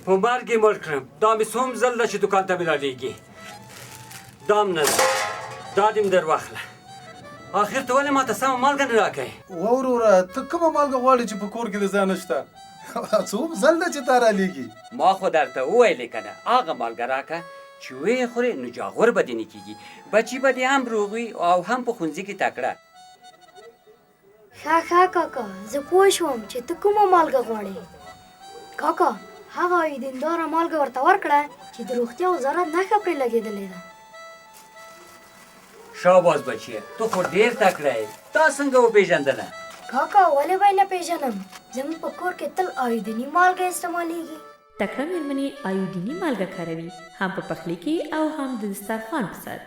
په مرګ یې مړ کړم. دا مې څوم ځل ده چې دوکان ته مې رالیږي. دا هم نه ده، دا دې م در واخله. آخر ته ولې ماته سمه مالګه نه راکوې؟ وروره ته کومه مالګه غواړې چې په کور کې د ځای نشته؟ څوم ځل ده چې تا رالیږي. ما خو درته وویلې که نه، هغه مالګه راکه چې ویې خورې نو جاغور به دې نه کېږي، بچي به دې هم روغ وي او هم په ښوونځي کې تکړه. ښه کاکا، زه پوه شوم چې ته کومه مالګه غواړې. کاکا هغه دینداره مالګه ورته ورکړه چې د روغتیا وزارت نښه پرې لګېدلې ده. شاباس بچیه، تو خو ډېر تکړه یې. تا څنګه وپېژندله؟ کاکا ولې به یې نه پېژنم؟ زموږ په کور کې تل آیودیني مالګه استعمالیږي. تکړه مېرمنې آیودیني مالګه کاروي، هم په پخلي کې او هم د دسترخوان په سر.